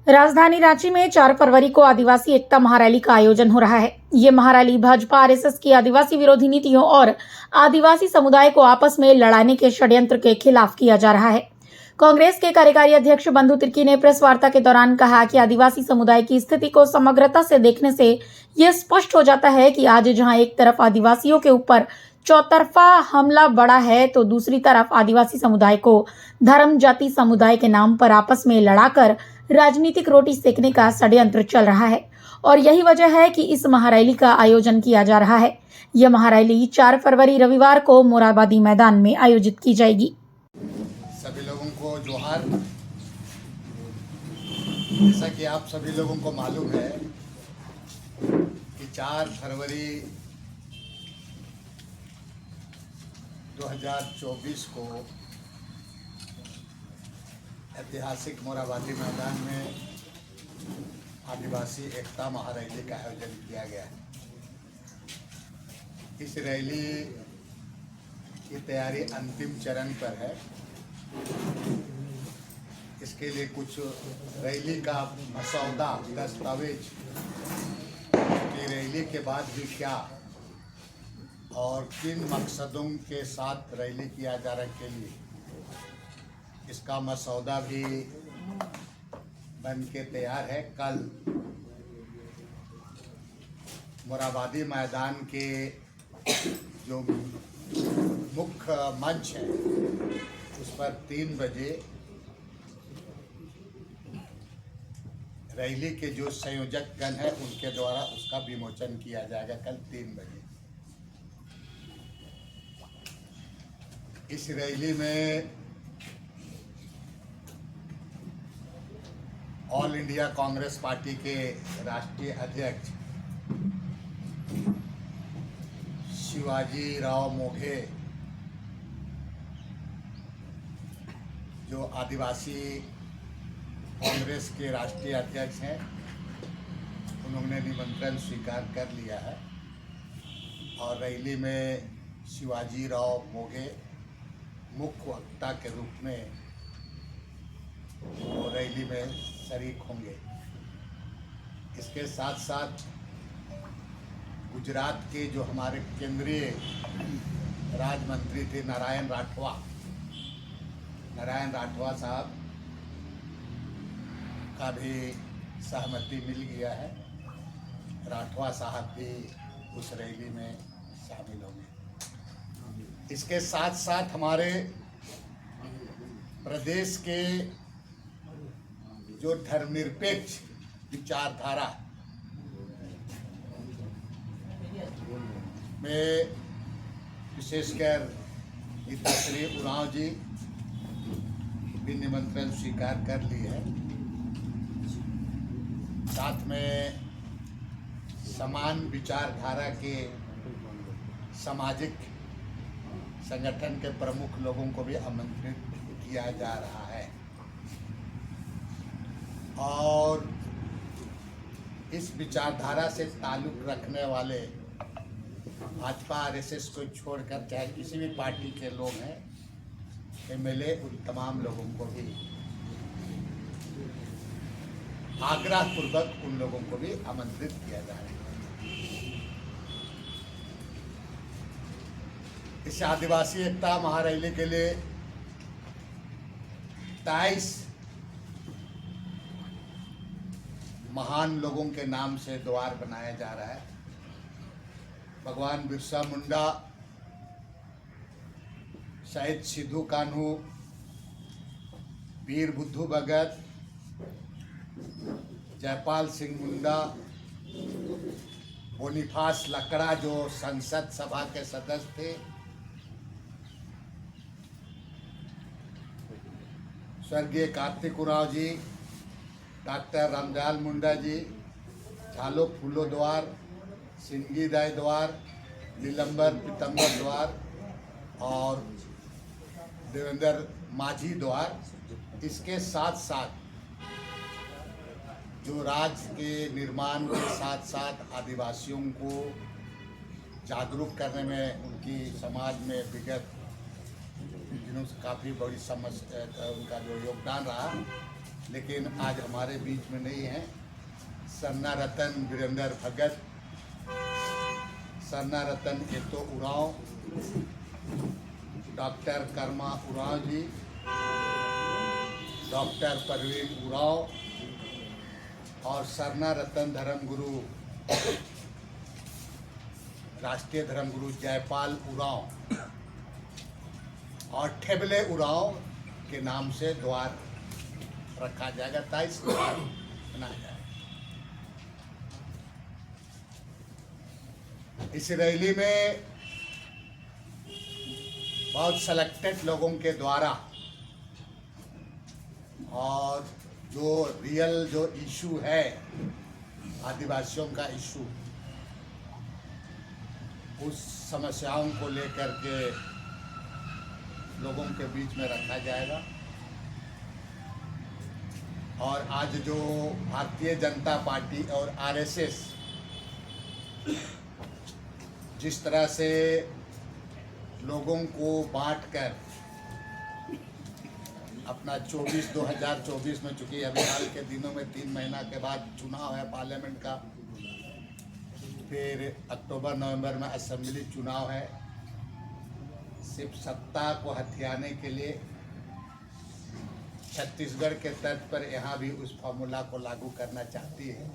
राजधानी रांची में 4 फरवरी को आदिवासी एकता महारैली का आयोजन हो रहा है। ये महारैली भाजपा आरएसएस की आदिवासी विरोधी नीतियों और आदिवासी समुदाय को आपस में लड़ाने के षड्यंत्र के खिलाफ किया जा रहा है। कांग्रेस के कार्यकारी अध्यक्ष बंधु तिर्की ने प्रेस वार्ता के दौरान कहा कि आदिवासी समुदाय की स्थिति को समग्रता से देखने से यह स्पष्ट हो जाता है कि आज जहां एक तरफ आदिवासियों के ऊपर चौतरफा हमला बढ़ा है, तो दूसरी तरफ आदिवासी समुदाय को धर्म जाति समुदाय के नाम पर आपस में लड़ाकर राजनीतिक रोटी सेकने का षड्यंत्र चल रहा है और यही वजह है कि इस महारैली का आयोजन किया जा रहा है। यह महारैली 4 फरवरी रविवार को मोराबादी मैदान में आयोजित की जाएगी। सभी लोगों को जोहार। जैसा कि आप सभी लोगों को मालूम है कि 4 फरवरी 2024 को ऐतिहासिक मोराबादी मैदान में आदिवासी एकता महारैली का आयोजन किया गया है। इस रैली की तैयारी अंतिम चरण पर है। इसके लिए कुछ रैली का मसौदा दस्तावेज कि रैली के बाद भी क्या और किन मकसदों के साथ रैली किया जा रहा है के लिए इसका मसौदा भी बन के तैयार है। कल मोराबादी मैदान के जो मुख्य मंच है उस पर 3 बजे रैली के जो संयोजक गण है उनके द्वारा उसका विमोचन किया जाएगा कल 3 बजे। इस रैली में ऑल इंडिया कांग्रेस पार्टी के राष्ट्रीय अध्यक्ष शिवाजी राव मोघे, जो आदिवासी कांग्रेस के राष्ट्रीय अध्यक्ष हैं, उन्होंने निमंत्रण स्वीकार कर लिया है और रैली में शिवाजी राव मोघे मुख्य वक्ता के रूप में वो रैली में शरीक होंगे। इसके साथ साथ गुजरात के जो हमारे केंद्रीय राज्य मंत्री थे नारायण राठवा साहब का भी सहमति मिल गया है। राठवा साहब भी उस रैली में शामिल होंगे। इसके साथ साथ हमारे प्रदेश के जो धर्मनिरपेक्ष विचारधारा में विशेषकर गीताश्री उरांव जी भी निमंत्रण स्वीकार कर लिए है। साथ में समान विचारधारा के सामाजिक संगठन के प्रमुख लोगों को भी आमंत्रित किया जा रहा है और इस विचारधारा से ताल्लुक रखने वाले भाजपा आरएसएस को छोड़कर चाहे किसी भी पार्टी के लोग हैं, एमएलए, उन तमाम लोगों को भी आग्रह पूर्वक उन लोगों को भी आमंत्रित किया जा रहा है। इस आदिवासी एकता महारैली के लिए 23 महान लोगों के नाम से द्वार बनाया जा रहा है। भगवान बिरसा मुंडा, शहीद सिद्धू कान्हू, वीर बुद्धू भगत, जयपाल सिंह मुंडा, बोनीफास लकड़ा जो संसद सभा के सदस्य थे, स्वर्गीय कार्तिक उरांव जी, डॉक्टर रामदयाल मुंडा जी, झालो फूलो द्वार, सिंगी दाई द्वार, नीलंबर पीतम्बर द्वार और देवेंद्र माझी द्वार। इसके साथ साथ जो राज्य के निर्माण के साथ साथ आदिवासियों को जागरूक करने में उनकी समाज में विगत दिनों से काफ़ी बड़ी समस्या उनका जो योगदान रहा लेकिन आज हमारे बीच में नहीं है। सरना रतन वीरेंद्र भगत, सरना रतन एतो उरांव, डॉक्टर कर्मा उरांव जी, डॉक्टर परवीन उरांव और सरना रतन धर्मगुरु, राष्ट्रीय धर्मगुरु जयपाल उरांव और ठेबले उरांव के नाम से द्वार रखा जाएगा, 23 द्वार बनाया जाएगा। इस रैली में बहुत सेलेक्टेड लोगों के द्वारा और जो रियल जो इशू है आदिवासियों का इशू, उस समस्याओं को लेकर के लोगों के बीच में रखा जाएगा। और आज जो भारतीय जनता पार्टी और आरएसएस जिस तरह से लोगों को बांटकर अपना 2024 में, चूँकि अभी हाल के दिनों में 3 महीना के बाद चुनाव है पार्लियामेंट का, फिर अक्टूबर नवंबर में असेंबली चुनाव है, सिर्फ सत्ता को हथियाने के लिए छत्तीसगढ़ के तर्ज पर यहाँ भी उस फार्मूला को लागू करना चाहती है।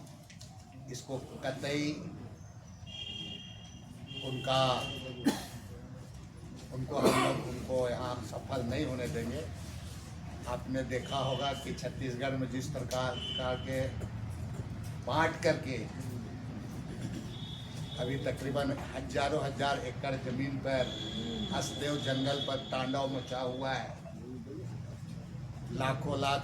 इसको कतई उनको यहाँ सफल नहीं होने देंगे। आपने देखा होगा कि छत्तीसगढ़ में जिस प्रकार के बांट करके अभी तकरीबन हजारों हजार एकड़ जमीन पर हसदेव जंगल पर तांडव मचा हुआ है, लाखों लाख